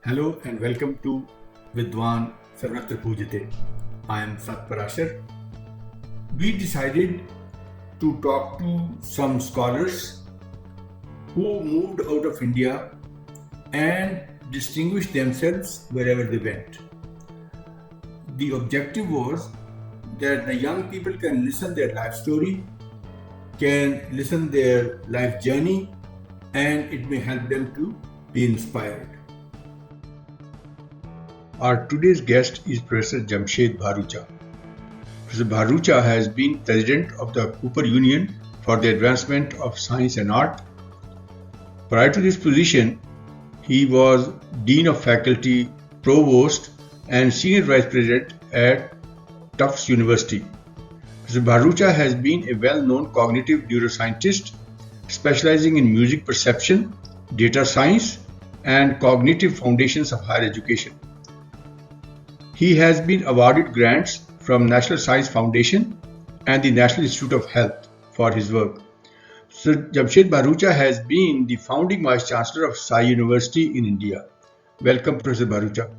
Hello and welcome to Vidwan Sarvatra Pujate. I am Sat Parashar. We decided to talk to some scholars who moved out of India and distinguished themselves wherever they went. The objective was that the young people can listen their life story, can listen their life journey, and it may help them to be inspired. Our today's guest is Professor Jamshed Bharucha. Professor Bharucha has been president of the Cooper Union for the Advancement of Science and Art. Prior to this position, he was Dean of Faculty, Provost, and Senior Vice President at Tufts University. Professor Bharucha has been a well-known cognitive neuroscientist specializing in music perception, data science, and cognitive foundations of higher education. He has been awarded grants from National Science Foundation and the National Institute of Health for his work. Sir Jamshed Bharucha has been the founding Vice Chancellor of Sai University in India. Welcome, Professor Bharucha.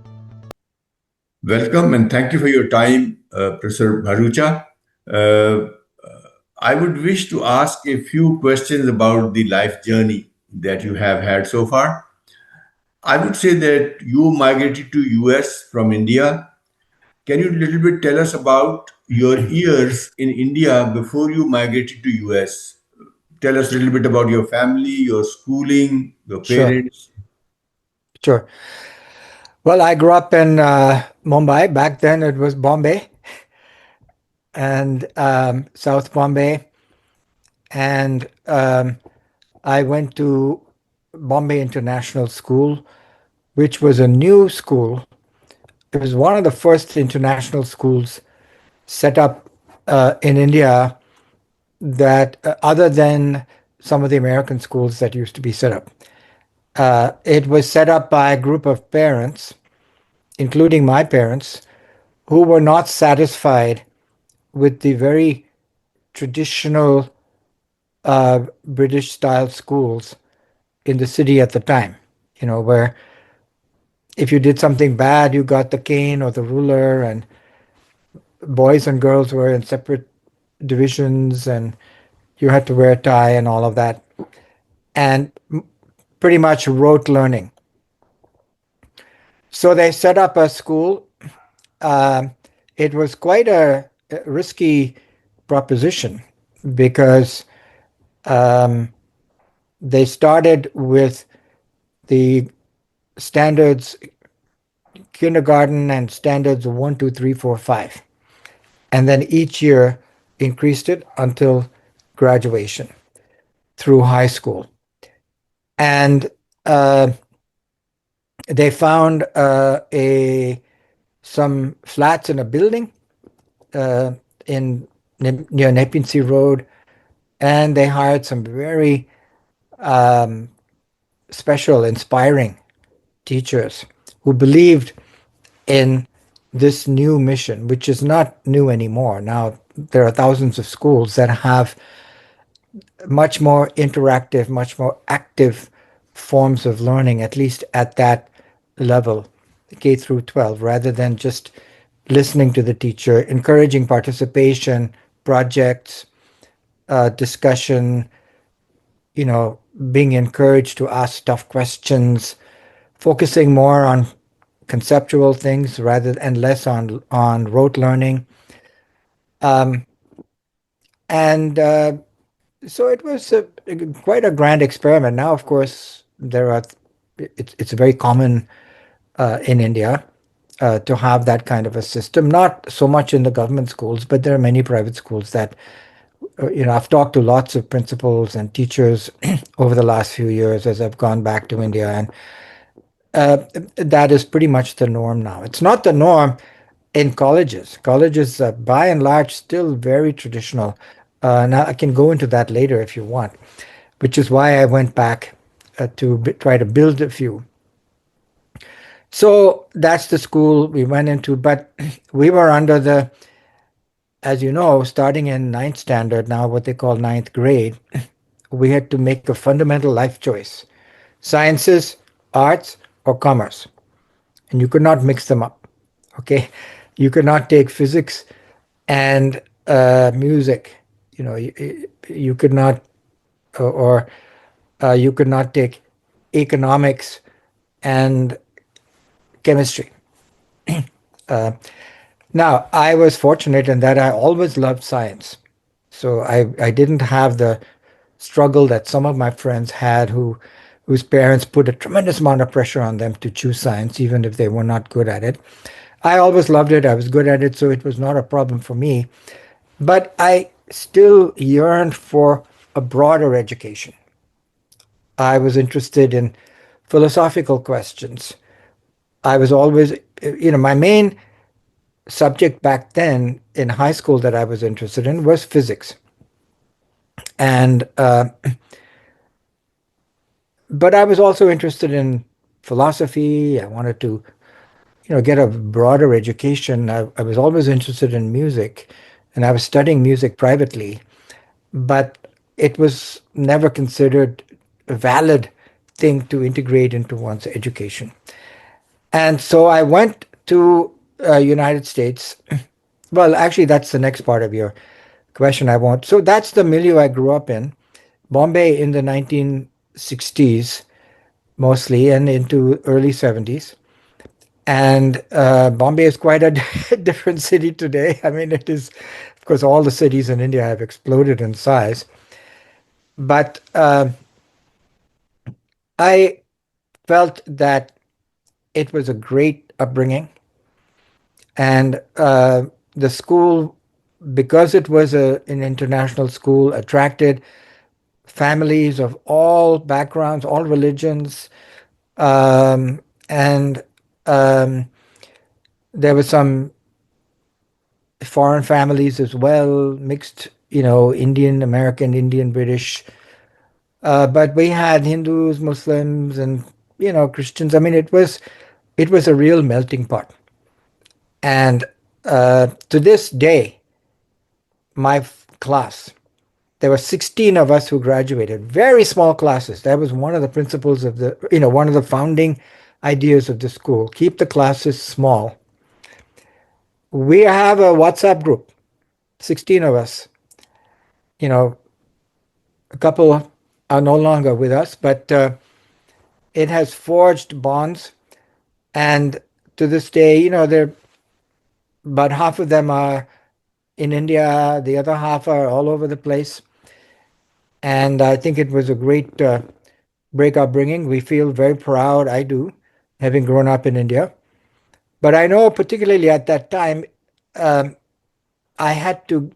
Welcome and thank you for your time, Professor Bharucha. I would wish to ask a few questions about the life journey that you have had so far. I would say that you migrated to US from India. Can you a little bit tell us about your years in India before you migrated to US? Tell us a little bit about your family, your schooling, your parents. Sure. Well, I grew up in Mumbai. Back then it was Bombay and South Bombay. And I went to Bombay International School, which was a new school. It was one of the first international schools set up in India that, other than some of the American schools that used to be set up. It was set up by a group of parents, including my parents, who were not satisfied with the very traditional British-style schools in the city at the time, where if you did something bad, you got the cane or the ruler, and boys and girls were in separate divisions, and you had to wear a tie and all of that, and pretty much rote learning. So they set up a school. It was quite a risky proposition because they started with the standards, kindergarten and standards 1, 2, 3, 4, 5. And then each year increased it until graduation through high school. And they found some flats in a building near Nepean Sea Road, and they hired some very special, inspiring teachers who believed in this new mission, which is not new anymore. Now there are thousands of schools that have much more interactive, much more active forms of learning, at least at that level, K through 12, rather than just listening to the teacher, encouraging participation, projects, discussion, being encouraged to ask tough questions, focusing more on conceptual things and less on rote learning. So it was quite a grand experiment. Now, of course, it's very common in India to have that kind of a system. Not so much in the government schools, but there are many private schools that, I've talked to lots of principals and teachers over the last few years as I've gone back to India, and that is pretty much the norm now. It's not the norm in colleges. Colleges, by and large, still very traditional. Now I can go into that later if you want, which is why I went back to try to build a few. So that's the school we went into, but we were under as you know, starting in 9th standard, now what they call 9th grade, we had to make a fundamental life choice: sciences, arts, or commerce. and you could not mix them up. Okay, you could not take physics and music. You could not, or you could not take economics and chemistry. Now, I was fortunate in that I always loved science. So I didn't have the struggle that some of my friends had whose parents put a tremendous amount of pressure on them to choose science, even if they were not good at it. I always loved it. I was good at it, so it was not a problem for me. But I still yearned for a broader education. I was interested in philosophical questions. I was always, my main subject back then in high school that I was interested in was physics. And but I was also interested in philosophy. I wanted to, get a broader education. I was always interested in music, and I was studying music privately, but it was never considered a valid thing to integrate into one's education. And so I went to United States. Well, actually, that's the next part of your question I want. So that's the milieu I grew up in, Bombay in the 1960s mostly, and into early 70s. And Bombay is quite a different city today. I mean, it is, of course, all the cities in India have exploded in size. But I felt that it was a great upbringing. And the school, because it was an international school, attracted families of all backgrounds, all religions, and um, there were some foreign families as well, mixed, Indian American, Indian British. But we had Hindus, Muslims, and Christians. I mean, it was a real melting pot. And to this day, my class, there were 16 of us who graduated, very small classes. That was one of the principles of one of the founding ideas of the school. Keep the classes small. We have a WhatsApp group, 16 of us. A couple are no longer with us, but it has forged bonds. And to this day, they're about half of them are in India, the other half are all over the place. And I think it was a great break upbringing. We feel very proud, I do, having grown up in India. But I know, particularly at that time, um, I had to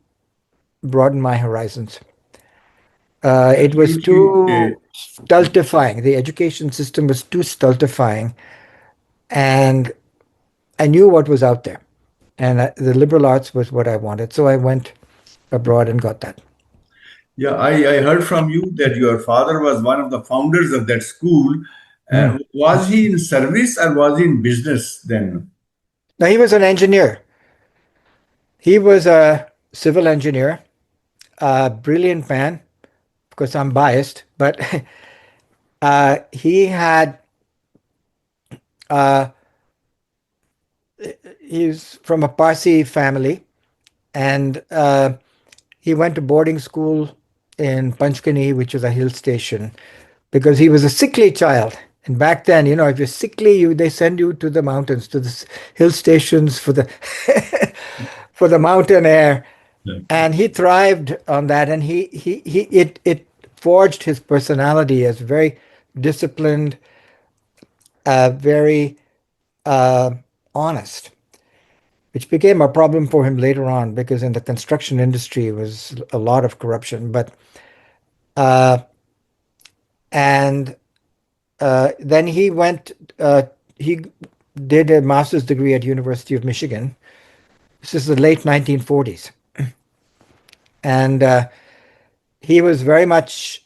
broaden my horizons. It was Absolutely. too stultifying. The education system was too stultifying. And I knew what was out there. And the liberal arts was what I wanted. So I went abroad and got that. Yeah, I heard from you that your father was one of the founders of that school. Mm. Was he in service or was he in business then? Now, he was an engineer. He was a civil engineer, a brilliant man. Of course, I'm biased, but he had, uh, he's from a Parsi family, and he went to boarding school in Panchkani, which is a hill station, because he was a sickly child. And back then, if you're sickly, they send you to the mountains, to the hill stations for the for the mountain air. And he thrived on that, and it forged his personality as very disciplined, very uh, honest, which became a problem for him later on because in the construction industry was a lot of corruption. But uh, and then he did a master's degree at University of Michigan. This is the late 1940s, and he was very much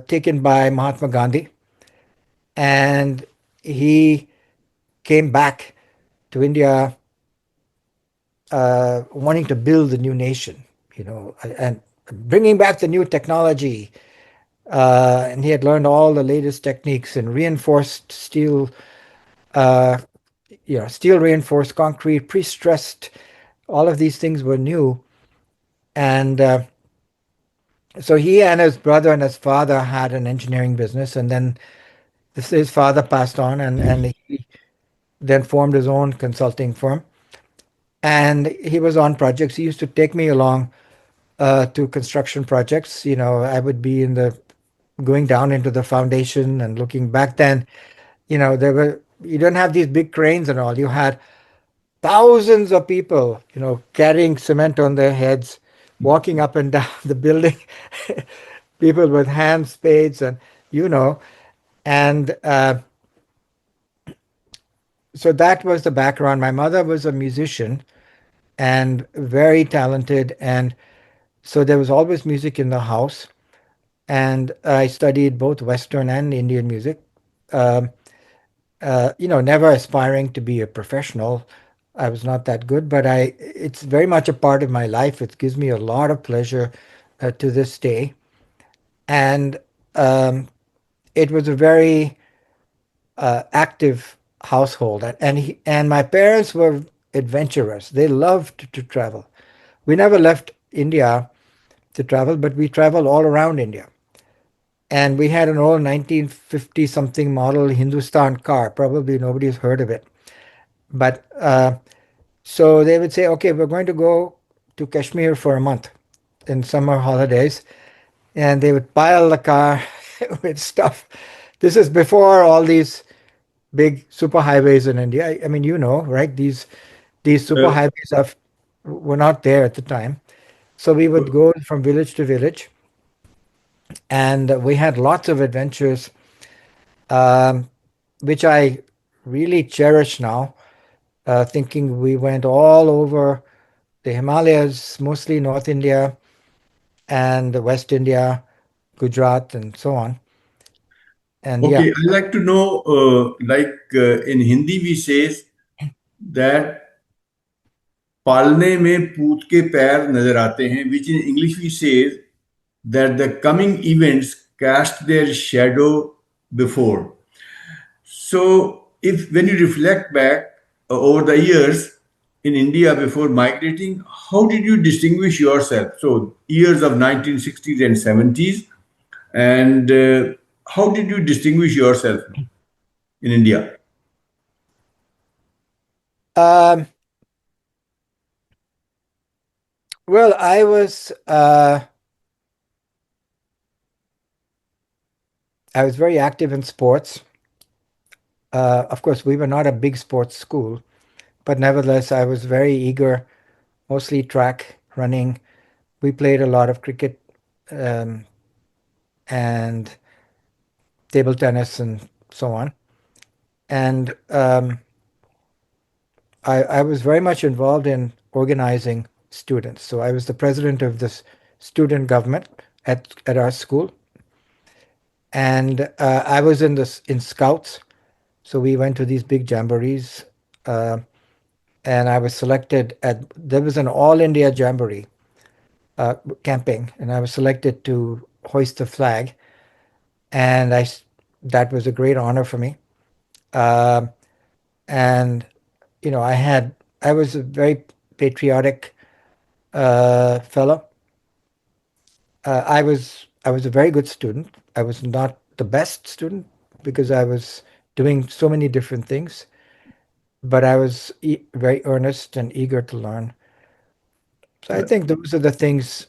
taken by Mahatma Gandhi, and he came back to India wanting to build a new nation, and bringing back the new technology. And he had learned all the latest techniques in reinforced steel steel reinforced concrete, pre-stressed. All of these things were new, and so he and his brother and his father had an engineering business, and then his father passed on, and he then formed his own consulting firm. And he was on projects. He used to take me along to construction projects. I would be in the going down into the foundation and looking back then. There were you didn't have these big cranes and all. You had thousands of people, carrying cement on their heads, walking up and down the building. People with hand spades and you know, and so that was the background. My mother was a musician and very talented, and so there was always music in the house. And I studied both Western and Indian music. Um, never aspiring to be a professional. I was not that good, but it's very much a part of my life. It gives me a lot of pleasure to this day. And um, it was a very active household. And my parents were adventurous. They loved to travel. We never left India to travel, but we traveled all around India. And we had an old 1950 something model Hindustan car. Probably nobody's heard of it. But so they would say, okay, we're going to go to Kashmir for a month in summer holidays. And they would pile the car with stuff. This is before all these big superhighways in India. I mean, right? These Uh, superhighways were not there at the time. So we would go from village to village, and we had lots of adventures, um, which I really cherish now. Thinking we went all over the Himalayas, mostly North India and West India, Gujarat, and so on. And yeah, okay, I'd like to know, in Hindi we says that पालने में पूत के पैर नजर आते हैं, which in English we says that the coming events cast their shadow before. So, if when you reflect back over the years in India before migrating, how did you distinguish yourself? So, years of 1960s and 70s, and how did you distinguish yourself in India? um, well, I was very active in sports. Of course, we were not a big sports school, but nevertheless, I was very eager, mostly track, running. We played a lot of cricket um, and table tennis and so on. And I was very much involved in organizing students. So I was the president of this student government at our school. And I was in Scouts. So we went to these big jamborees. Uh, and I was selected there was an all India jamboree camping, and I was selected to hoist the flag, and that was a great honor for me. Um and I was a very patriotic fellow. I was a very good student. I was not the best student because I was doing so many different things, but I was very earnest and eager to learn. So I Uh, think those are the things.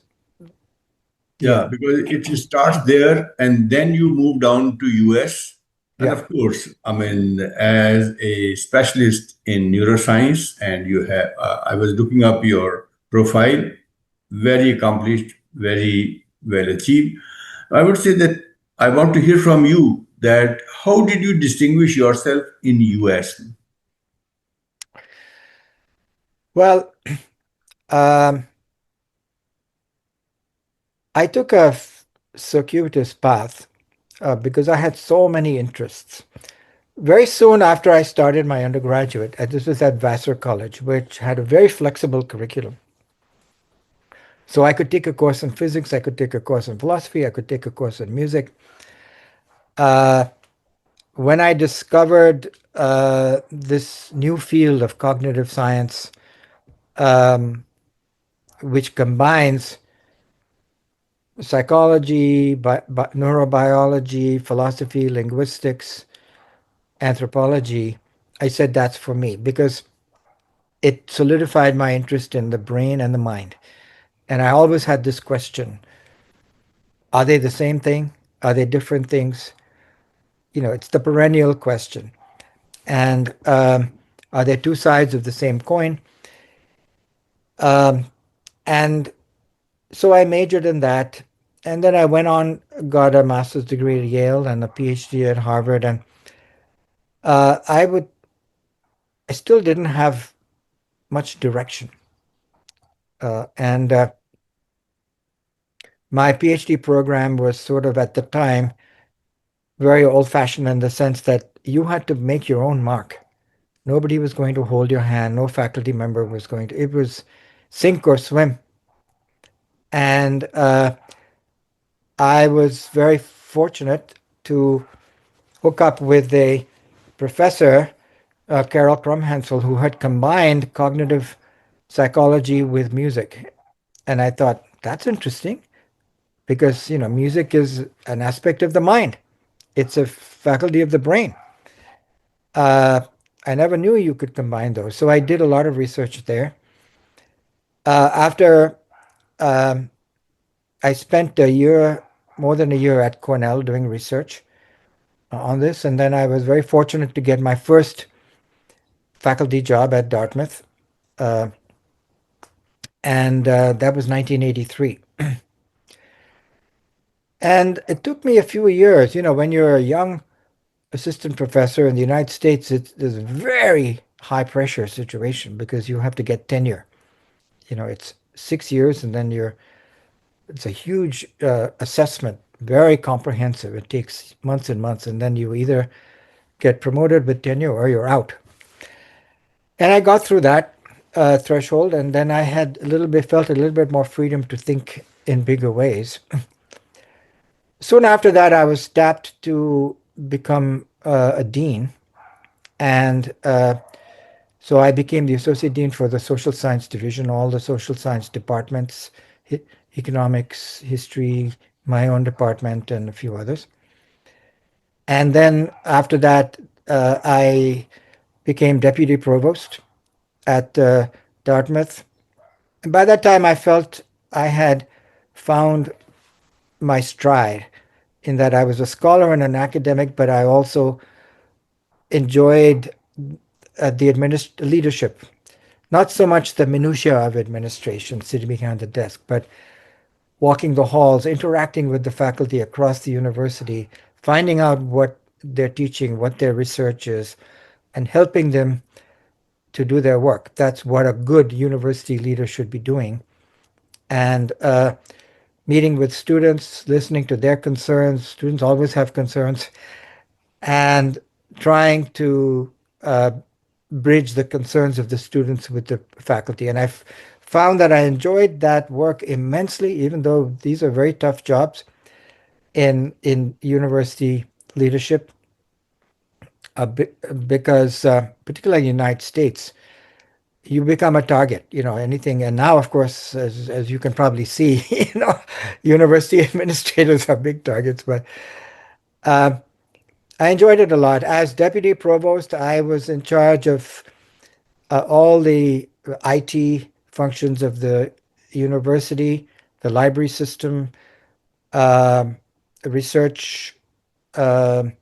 Yeah, Yeah, because it starts there and then you move down to US. And yeah. of course, I mean, as a specialist in neuroscience, and you have, I was looking up your profile, very accomplished, very well achieved. I would say that I want to hear from you that how did you distinguish yourself in US? Well, um, I took a circuitous path because I had so many interests. Very soon after I started my undergraduate, this was at Vassar College, which had a very flexible curriculum. So I could take a course in physics, I could take a course in philosophy, I could take a course in music. Uh, when I discovered this new field of cognitive science, um, which combines psychology, neurobiology, philosophy, linguistics, anthropology, I said that's for me because it solidified my interest in the brain and the mind. And I always had this question: are they the same thing? Are they different things? It's the perennial question. And are there two sides of the same coin? Um, and so I majored in that. And then I went on, got a master's degree at Yale and a PhD at Harvard. And uh, I would, I still didn't have much direction. And my PhD program was sort of at the time very old fashioned in the sense that you had to make your own mark. Nobody was going to hold your hand. No faculty member was going to. It was sink or swim. And I was very fortunate to hook up with a professor, Carol Crumhansel, who had combined cognitive psychology with music. And I thought, that's interesting because, music is an aspect of the mind. It's a faculty of the brain. Uh, I never knew you could combine those. So I did a lot of research there. After um, I spent a year, more than a year at Cornell doing research on this. And then I was very fortunate to get my first faculty job at Dartmouth. Uh, and that was 1983. And it took me a few years. When you're a young assistant professor in the United States, it's a very high pressure situation because you have to get tenure. It's 6 years and then it's a huge assessment, very comprehensive. It takes months and months, and then you either get promoted with tenure or you're out. And I got through that threshold, and then I had felt a little bit more freedom to think in bigger ways. Soon after that, I was tapped to become a dean, and so I became the associate dean for the social science division, all the social science departments, economics, history, my own department, and a few others. And then after that, I became deputy provost at Dartmouth. And by that time, I felt I had found my stride in that I was a scholar and an academic, but I also enjoyed the leadership. Not so much the minutiae of administration, sitting behind the desk, but walking the halls, interacting with the faculty across the university, finding out what they're teaching, what their research is, and helping them to do their work. That's what a good university leader should be doing. And meeting with students, listening to their concerns. Students always have concerns, and trying to bridge the concerns of the students with the faculty. And I've found that I enjoyed that work immensely, even though these are very tough jobs in university leadership, because particularly in the United States, you become a target, anything. And now, of course, as you can probably see, university administrators are big targets. But uh, I enjoyed it a lot. As deputy provost, I was in charge of all the IT functions of the university, the library system, um, research, um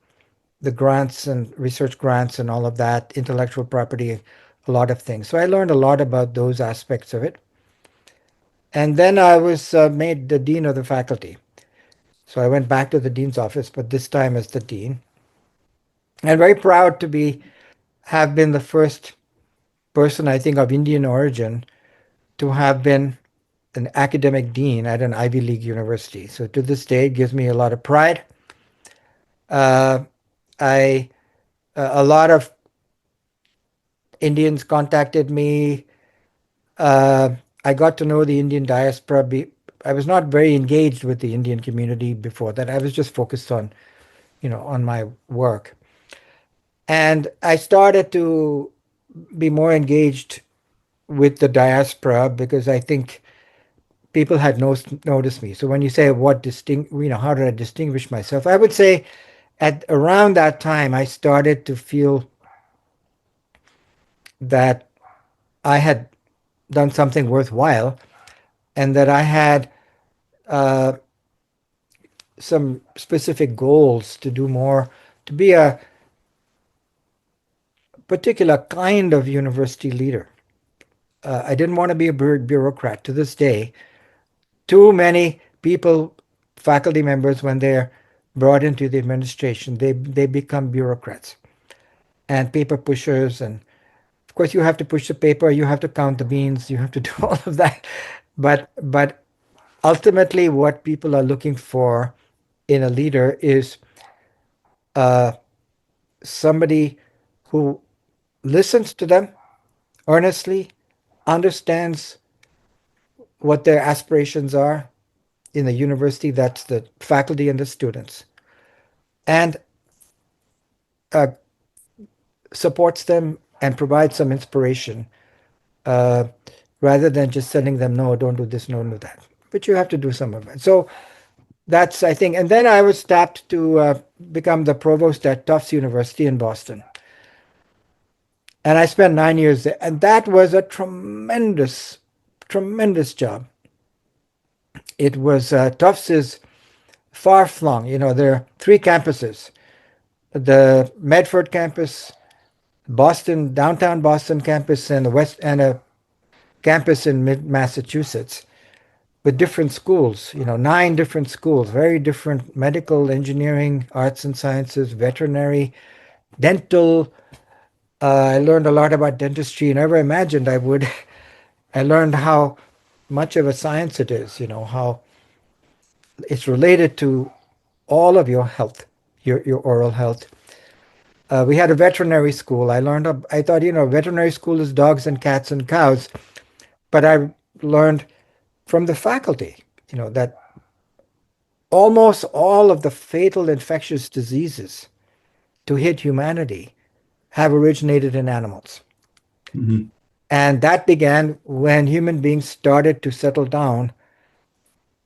the grants and research grants and all of that, intellectual property, a lot of things. So I learned a lot about those aspects of it. And then I was made the dean of the faculty. So I went back to the dean's office, but this time as the dean. And very proud to have been the first person, I think, of Indian origin to have been an academic dean at an Ivy League university. So to this day, it gives me a lot of pride. Uh, I a lot of Indians contacted me. Uh, I got to know the Indian diaspora. I was not very engaged with the Indian community before that. I was just focused on, on my work. And I started to be more engaged with the diaspora because I think people had noticed me. So when you say how did I distinguish myself? I would say at around that time, I started to feel that I had done something worthwhile and that I had uh, some specific goals to do more, to be a particular kind of university leader. I didn't want to be a bureaucrat. To this day, too many people, faculty members, when they're brought into the administration, they become bureaucrats and paper pushers. And of course, you have to push the paper, you have to count the beans, you have to do all of that. But ultimately, what people are looking for in a leader is uh, somebody who listens to them earnestly, understands what their aspirations are in the university, that's the faculty and the students, and uh, supports them and provides some inspiration uh, rather than just telling them, no, don't do this, no, don't do that. But you have to do some of it. So that's, I think. And then I was tapped to become the provost at Tufts University in Boston. And I spent 9 years there. And that was a tremendous, tremendous job. It was, Tufts is far flung. You know, there are three campuses: the Medford campus, Boston, downtown Boston campus, and the West, and a campus in mid Massachusetts with different schools, 9 different schools, very different: medical, engineering, arts and sciences, veterinary, dental. I learned a lot about dentistry. Never imagined I would. I learned how much of a science it is, how it's related to all of your health, your oral health. We had a veterinary school. I thought, veterinary school is dogs and cats and cows, but I learned from the faculty, that almost all of the fatal infectious diseases to hit humanity have originated in animals. Mhm. And that began when human beings started to settle down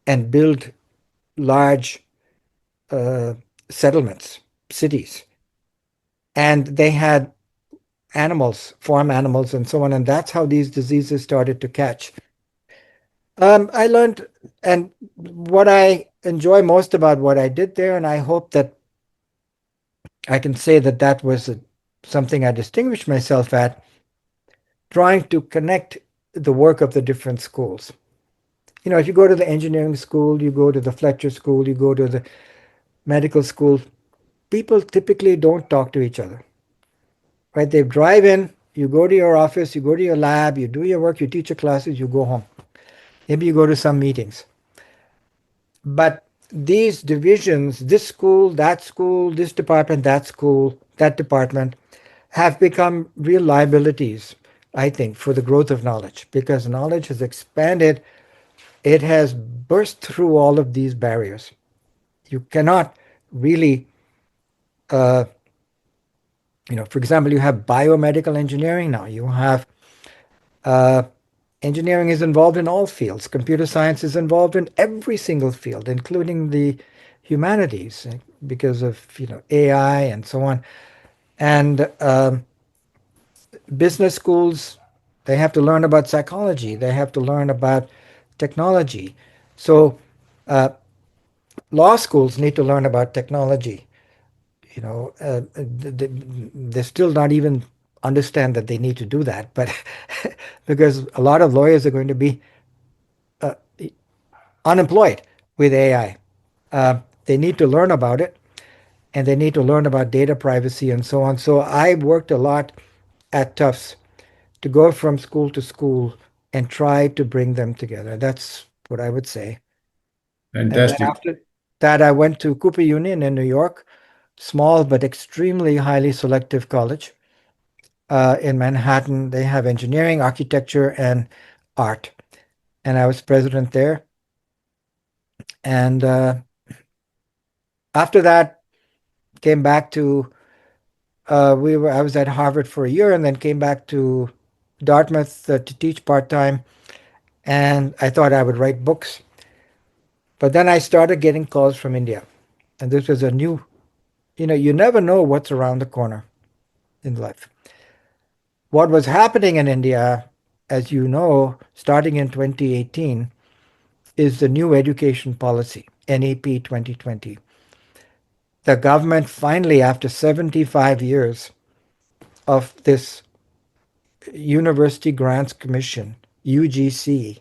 and build large uh, settlements, cities. And they had animals, farm animals, and so on. And that's how these diseases started to catch. I learned, and what I enjoy most about what I did there, and I hope that I can say that that was something I distinguished myself at, trying to connect the work of the different schools. If you go to the engineering school, you go to the Fletcher school, you go to the medical school, people typically don't talk to each other, right? They drive in, you go to your office, you go to your lab, you do your work, you teach your classes, you go home. Maybe you go to some meetings. But these divisions, this school, this department, that school, that department, have become real liabilities, I think, for the growth of knowledge because knowledge has expanded. It has burst through all of these barriers. You cannot really, uh, for example, you have biomedical engineering now. You have uh, engineering is involved in all fields. Computer science is involved in every single field, including the humanities, because of AI and so on. And business schools, they have to learn about psychology. They have to learn about technology. So law schools need to learn about technology. They still not even understand that they need to do that, but because a lot of lawyers are going to be unemployed with AI. They need to learn about it, and they need to learn about data privacy and so on. So I worked a lot at Tufts to go from school to school and try to bring them together. That's what I would say. And then Fantastic. after that, I went to Cooper Union in New York, small but extremely highly selective college in Manhattan. They have engineering, architecture, and art. And I was president there. And after that, came back to I was at Harvard for a year and then came back to Dartmouth to teach part-time. And I thought I would write books. But then I started getting calls from India. And this was a new, you never know what's around the corner in life. What was happening in India, as you know, starting in 2018, is the new education policy, NEP 2020. The government finally, after 75 years of this University Grants Commission, UGC,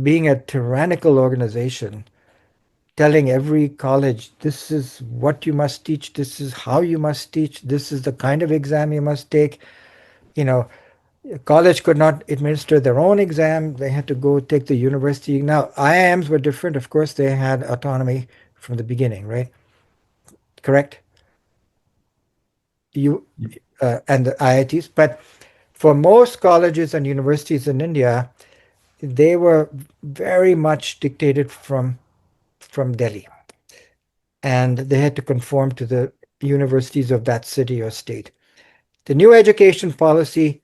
being a tyrannical organization, telling every college, this is what you must teach, this is how you must teach, this is the kind of exam you must take. You know, college could not administer their own exam. They had to go take the university. Now, IIMs were different. Of course, they had autonomy from the beginning, right? Correct? You and the IITs. But for most colleges and universities in India, they were very much dictated from Delhi, and they had to conform to the universities of that city or state. The new education policy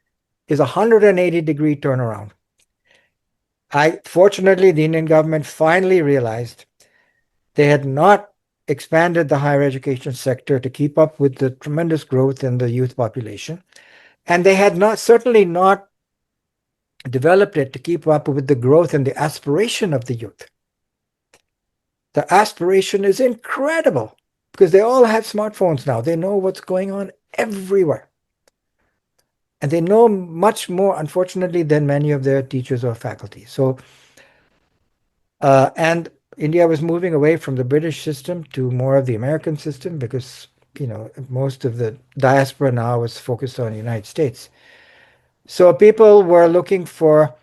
is a 180-degree turnaround. Fortunately, the Indian government finally realized they had not expanded the higher education sector to keep up with the tremendous growth in the youth population. And they had certainly not developed it to keep up with the growth and the aspiration of the youth. The aspiration is incredible because they all have smartphones now. They know what's going on everywhere. And they know much more, unfortunately, than many of their teachers or faculty. So, and India was moving away from the British system to more of the American system because, most of the diaspora now was focused on the United States. So people were looking for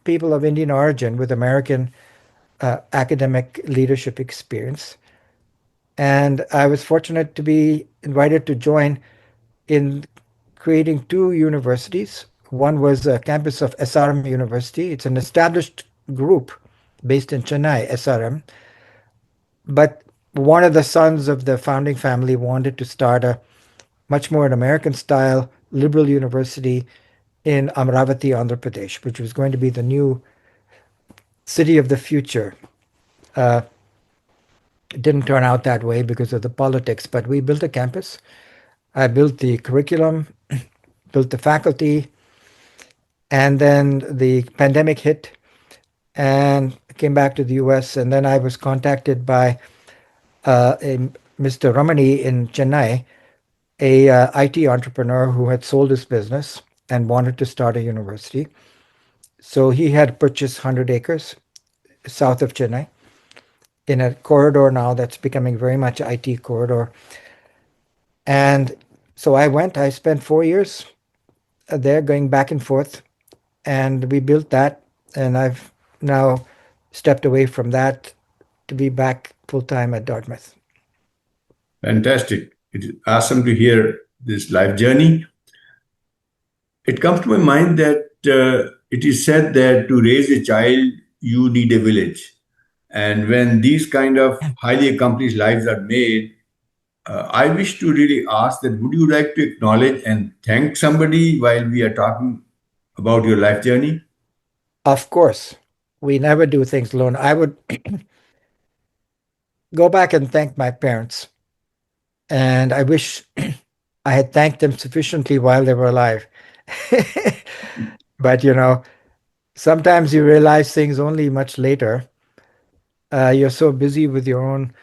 people of Indian origin with American academic leadership experience. And I was fortunate to be invited to join in creating two universities. One was a campus of SRM University. It's an established group based in Chennai, SRM. But one of the sons of the founding family wanted to start a much more an American style liberal university in Amravati, Andhra Pradesh, which was going to be the new city of the future. It didn't turn out that way because of the politics, but we built a campus. I built the curriculum, built the faculty, and then the pandemic hit and came back to the US. And then I was contacted by Mr. Ramani in Chennai, a IT entrepreneur who had sold his business and wanted to start a university. So he had purchased 100 acres south of Chennai in a corridor now that's becoming very much IT corridor. And so I spent 4 years there going back and forth, and we built that. And I've now stepped away from that to be back full time at Dartmouth. Fantastic. It is awesome to hear this life journey. It comes to my mind that it is said that to raise a child, you need a village. And when these kind of highly accomplished lives are made, I wish to really ask that would you like to acknowledge and thank somebody while we are talking about your life journey? Of course, we never do things alone. I would go back and thank my parents. And I wish I had thanked them sufficiently while they were alive. But, sometimes you realize things only much later. You're so busy with your own.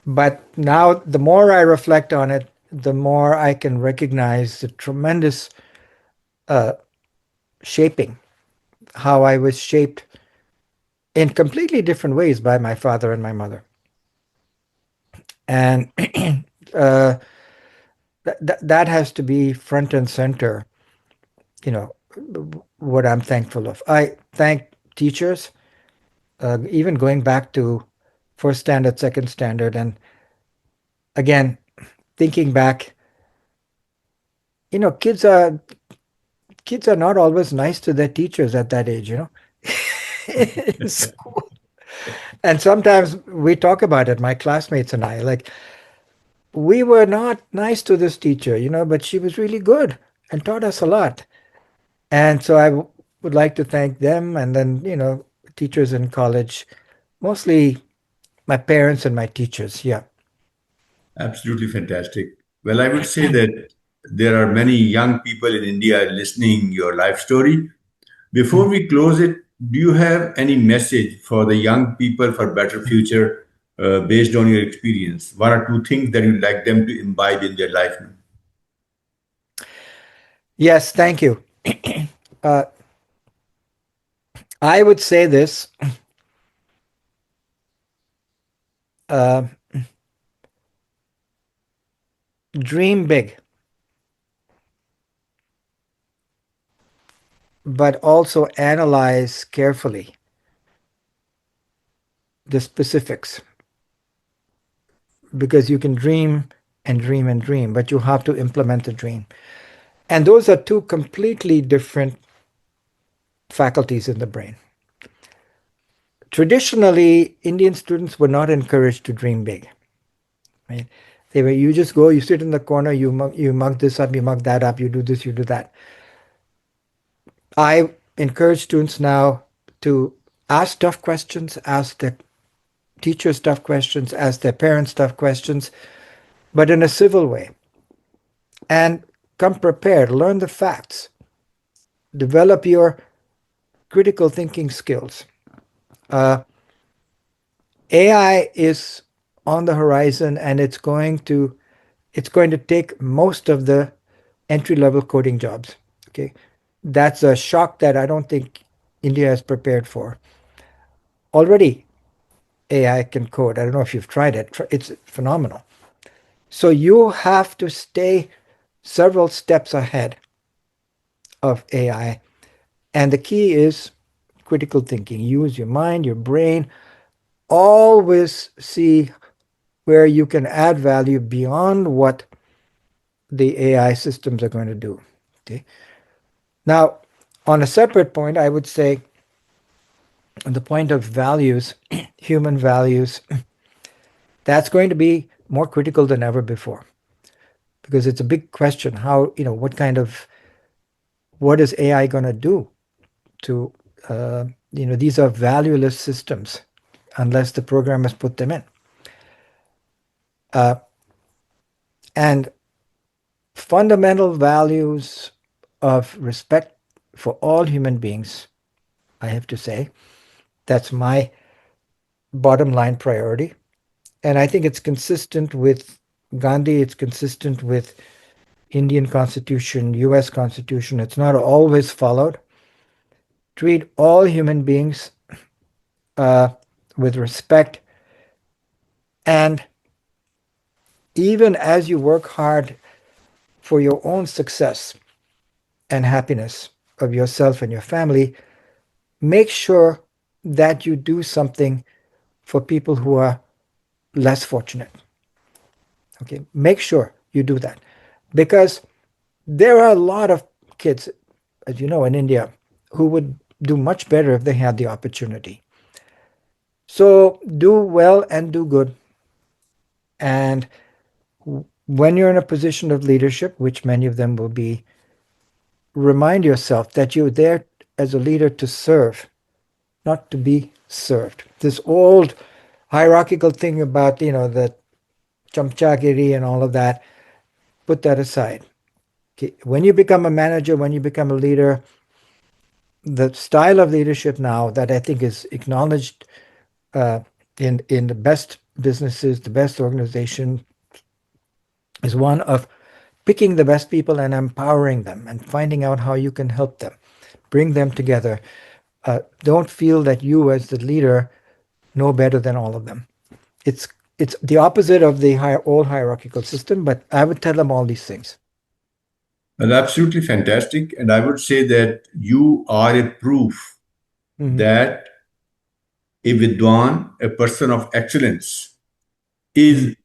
But now, the more I reflect on it, the more I can recognize the tremendous shaping, how I was shaped in completely different ways by my father and my mother. And that has to be front and center, what I'm thankful of. I thank teachers, even going back to first standard, second standard. And again, thinking back, kids are not always nice to their teachers at that age, in school. And sometimes we talk about it, my classmates and I, like, we were not nice to this teacher, but she was really good and taught us a lot. And so would like to thank them and then, teachers in college, mostly my parents and my teachers. Yeah. Absolutely fantastic. Well, I would say that there are many young people in India listening your life story. Before Mhm. we close it, do you have any message for the young people for better future based on your experience? One or two things that you'd like them to imbibe in their life now? Yes, thank you. Uh, I would say this, uh, dream big, but also analyze carefully the specifics because you can dream and dream and dream, but you have to implement the dream. And those are two completely different faculties in the brain. Traditionally, Indian students were not encouraged to dream big, right? You just go, you sit in the corner, you mug this up, you mug that up, you do this, you do that. I encourage students now to ask tough questions, ask their teachers tough questions, ask their parents tough questions, but in a civil way. And come prepared, learn the facts, develop your critical thinking skills. Uh, AI is on the horizon, and it's going to take most of the entry level coding jobs. Okay, that's a shock that I don't think India is prepared for. Already, AI can code. I don't know if you've tried it. It's phenomenal. So you have to stay several steps ahead of AI. And the key is critical thinking. Use your mind, your brain. Always see where you can add value beyond what the AI systems are going to do. Okay. Now, on a separate point, I would say the point of values, human values, that's going to be more critical than ever before because it's a big question. What is AI going to do to, these are valueless systems unless the programmers put them in. Uh, and fundamental values of respect for all human beings, I have to say, that's my bottom line priority. And I think it's consistent with Gandhi, it's consistent with Indian Constitution, US Constitution. It's not always followed. Treat all human beings uh, with respect. And even as you work hard for your own success and happiness of yourself and your family, make sure that you do something for people who are less fortunate. Okay, make sure you do that because there are a lot of kids, as you know, in India who would do much better if they had the opportunity. So do well and do good. And when you're in a position of leadership, which many of them will be, remind yourself that you're there as a leader to serve, not to be served. This old hierarchical thing about, the chamchagiri and all of that, put that aside. Okay. When you become a manager, when you become a leader, the style of leadership now that I think is acknowledged uh, in the best businesses, the best organization, is one of picking the best people and empowering them and finding out how you can help them, bring them together. Don't feel that you, as the leader, know better than all of them. It's it's the opposite of the old hierarchical system, but I would tell them all these things. Well, absolutely fantastic. And I would say that you are a proof Hmm. that a Vidwan, a person of excellence, Hmm. is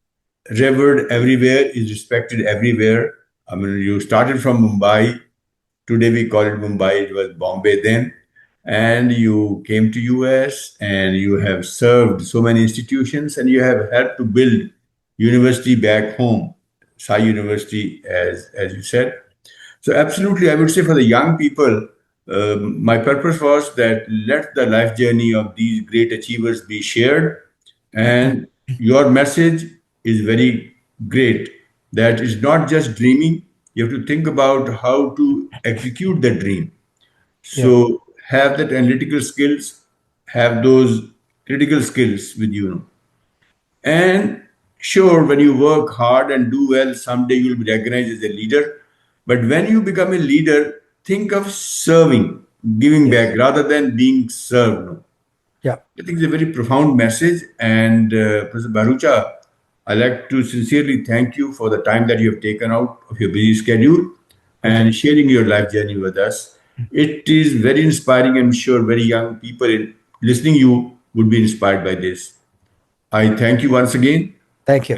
revered everywhere, is respected everywhere. I mean, you started from Mumbai. Today we call it Mumbai. It was Bombay then. And you came to US and you have served so many institutions and you have helped to build. university back home, Sai University, as you said. So absolutely, I would say for the young people, my purpose was that let the life journey of these great achievers be shared, and your message is very great. That is not just dreaming; you have to think about how to execute the dream. Yeah. So have that analytical skills, have those critical skills with you. And sure, when you work hard and do well, someday you'll be recognized as a leader. But when you become a leader, think of serving, giving Yes. back rather than being served. No? Yeah. I think it's a very profound message. And Professor Bharucha, I'd like to sincerely thank you for the time that you have taken out of your busy schedule Okay. and sharing your life journey with us. It is very inspiring. I'm sure very young people listening you would be inspired by this. I thank you once again. Thank you.